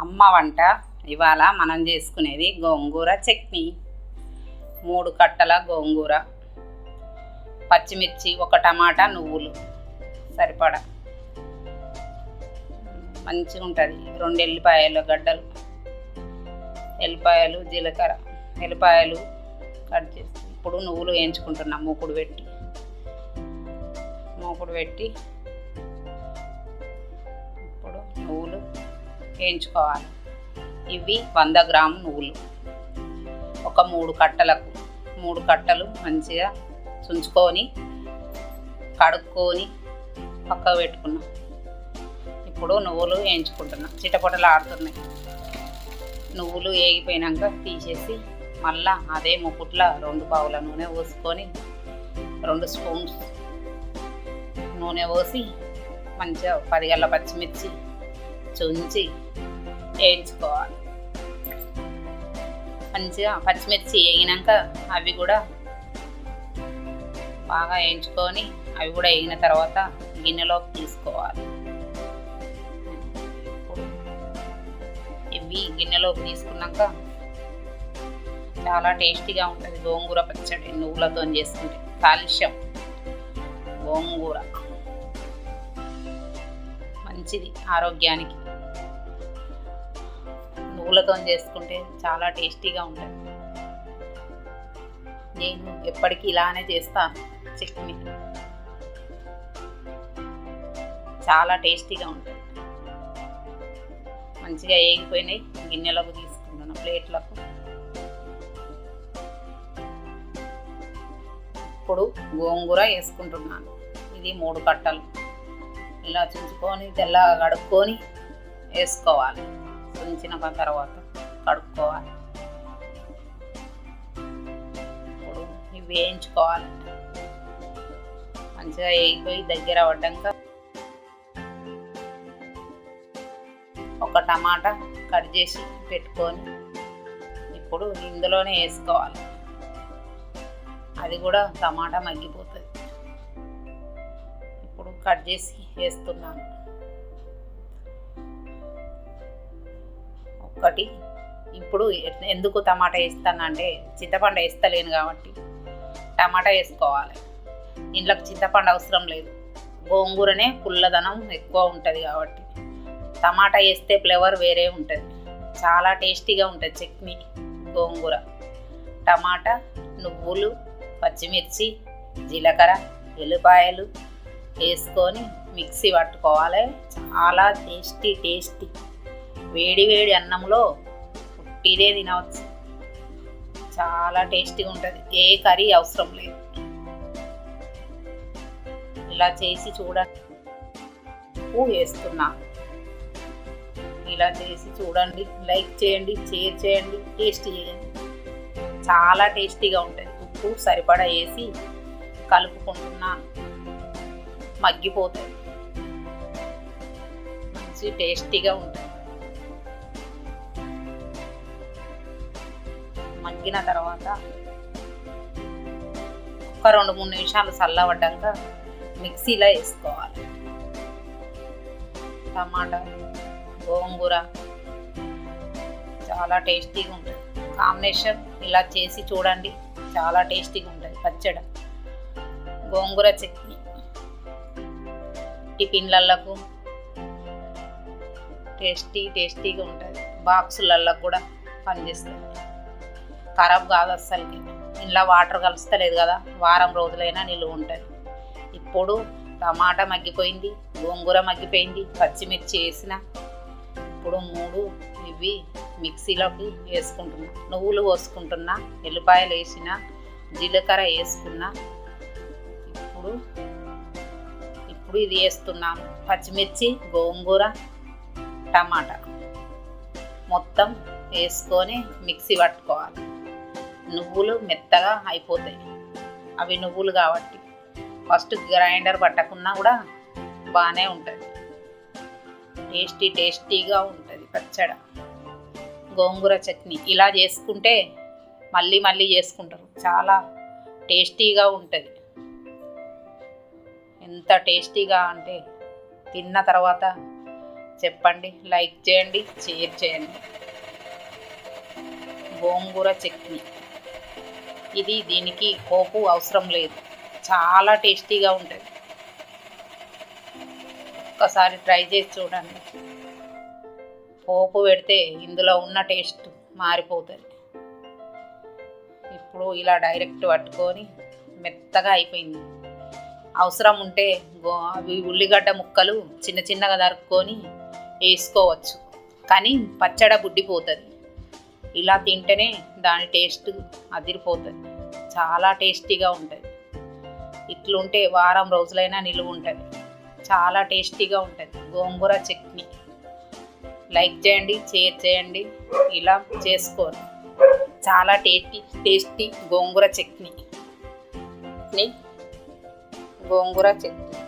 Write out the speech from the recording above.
అమ్మ వంట. ఇవాళ మనం చేసుకునేది గోంగూర చట్నీ. 3 కట్టల గోంగూర, పచ్చిమిర్చి, 1 టమాటా, నువ్వులు సరిపడా. మంచిగా ఉంటుంది. 2 ఎల్లిపాయల గడ్డలు, ఎల్లిపాయలు, జీలకర్ర, ఎల్లిపాయలు కట్ చేసి ఇప్పుడు నువ్వులు వేయించుకుంటున్నాం. మూకుడు పెట్టి ఇప్పుడు నువ్వులు వేయించుకోవాలి. ఇవి 100 గ్రాము నువ్వులు. ఒక 3 కట్టలకు 3 కట్టలు మంచిగా చుంచుకొని కడుక్కొని పక్కకు పెట్టుకున్నాం. ఇప్పుడు నువ్వులు వేయించుకుంటున్నాం. చిటపటలు ఆడుతున్నాయి. నువ్వులు వేగిపోయినాక తీసేసి మళ్ళా అదే ముకుట్ల 2 పావుల నూనె పోసుకొని 2 స్పూన్స్ నూనె పోసి మంచిగా 10 గల్ల పచ్చిమిర్చి చుంచి వేయించుకోవాలి. మంచిగా పచ్చిమిర్చి వేగినాక అవి కూడా బాగా వేయించుకొని అవి కూడా వేగిన తర్వాత గిన్నెలోకి తీసుకోవాలి. ఇవి గిన్నెలోకి తీసుకున్నాక చాలా టేస్టీగా ఉంటుంది గోంగూర పచ్చడి. నువ్వులతో చేసుకుంటే కాల్షియం. గోంగూర మంచిది ఆరోగ్యానికి. నువ్వులతో చేసుకుంటే చాలా టేస్టీగా ఉంటుంది. నేను ఎప్పటికీ ఇలానే చేస్తాను. చట్నీ చాలా టేస్టీగా ఉంటుంది. మంచిగా వేగిపోయినాయి. గిన్నెలకు తీసుకుంటున్నాను, ప్లేట్లకు. ఇప్పుడు గోంగూర వేసుకుంటున్నాను. ఇది 3 కట్టలు. ఇలా చుంచుకొని తెల్లగా కడుక్కొని వేసుకోవాలి. చుంచిన తర్వాత కడుక్కోవాలి. ఇప్పుడు ఇవి వేయించుకోవాలి. మంచిగా వేగిపోయి దగ్గర పడ్డాక 1 టమాటా కట్ చేసి పెట్టుకొని ఇప్పుడు ఇందులోనే వేసుకోవాలి. అది కూడా టమాటా మగ్గిపోతుంది. ఇప్పుడు కట్ చేసి వేస్తున్నాను. ఒకటి ఇప్పుడు ఎందుకు టమాటా వేస్తానంటే చింతపండు వేస్తలేను కాబట్టి టమాటా వేసుకోవాలి. ఇంట్లోకి చింతపండు అవసరం లేదు. గోంగూరనే పుల్లదనం ఎక్కువ ఉంటుంది కాబట్టి టమాటా వేస్తే ఫ్లేవర్ వేరే ఉంటుంది. చాలా టేస్టీగా ఉంటుంది చట్నీ. గోంగూర, టమాటా, నువ్వులు, పచ్చిమిర్చి, జీలకర్ర, ఎల్లిపాయలు వేసుకొని మిక్సీ పట్టుకోవాలి. చాలా టేస్టీ. వేడి అన్నంలో పుట్టిదే తినవచ్చు. చాలా టేస్టీగా ఉంటుంది. ఏ కర్రీ అవసరం లేదు. ఇలా చేసి చూడండి. ఉప్పు వేస్తున్నా. ఇలా చేసి చూడండి. లైక్ చేయండి, షేర్ చేయండి, టేస్ట్ చేయండి. చాలా టేస్టీగా ఉంటుంది. ఉప్పు సరిపడా వేసి కలుపుకుంటున్నాను. మగ్గిపోతుంది. మంచి టేస్టీగా ఉంటుంది. మగ్గిన తర్వాత ఒక 2-3 నిమిషాలు చల్లబడ్డాక మిక్సీలో వేసుకోవాలి. టమాటా, గోంగూర చాలా టేస్టీగా ఉంటుంది. కాంబినేషన్ ఇలా చేసి చూడండి. చాలా టేస్టీగా ఉంటుంది పచ్చడి. గోంగూర చట్నీ టిఫిన్లకు టేస్టీగా ఉంటుంది. బాక్సులలో కూడా పనిచేస్తుంది. ఖరాబ్ కాదు అస్సలకి. ఇంట్లో వాటర్ కలుస్తలేదు కదా, వారం రోజులైనా నిలువ ఉంటుంది. ఇప్పుడు టమాటా మగ్గిపోయింది, గోంగూర మగ్గిపోయింది, పచ్చిమిర్చి వేసిన. ఇప్పుడు 3 ఇవి మిక్సీలోకి వేసుకుంటున్నా. నువ్వులు పోసుకుంటున్నా, ఎల్లిపాయలు వేసిన, జీలకర్ర వేసుకున్నా. ఇప్పుడు ఇది వేస్తున్నాను. పచ్చిమిర్చి, గోంగూర, టమాటా మొత్తం వేసుకొని మిక్సీ పట్టుకోవాలి. నువ్వులు మెత్తగా అయిపోతాయి. అవి నువ్వులు కాబట్టి ఫస్ట్ గ్రైండర్ పట్టకున్నా కూడా బాగానే ఉంటుంది. టేస్టీగా ఉంటుంది పచ్చడి. గోంగూర చట్నీ ఇలా చేసుకుంటే మళ్ళీ చేసుకుంటారు. చాలా టేస్టీగా ఉంటుంది. ఎంత టేస్టీగా అంటే తిన్న తర్వాత చెప్పండి, లైక్ చేయండి, షేర్ చేయండి. గోంగూర చట్నీ, ఇది దీనికి పోపు అవసరం లేదు, చాలా టేస్టీగా ఉంటుంది. ఒక్కసారి ట్రై చేసి చూడండి. పోపు పెడితే ఇందులో ఉన్న టేస్ట్ మారిపోతుంది. ఇప్పుడు ఇలా డైరెక్ట్ పట్టుకొని మెత్తగా అయిపోయింది. అవసరం ఉంటే అవి ఉల్లిగడ్డ ముక్కలు చిన్న చిన్నగా తరుక్కొని వేసుకోవచ్చు, కానీ పచ్చడి బుడ్డిపోతుంది. ఇలా తింటేనే దాని టేస్ట్ అదిరిపోతుంది, చాలా టేస్టీగా ఉంటుంది. ఇట్లుంటే వారం రోజులైనా నిలువ ఉంటుంది, చాలా టేస్టీగా ఉంటుంది గోంగూర చట్నీ. లైక్ చేయండి, షేర్ చేయండి, ఇలా చేసుకోండి. చాలా టేస్టీ గోంగూర చట్నీ. గోంగూర చట్నీ.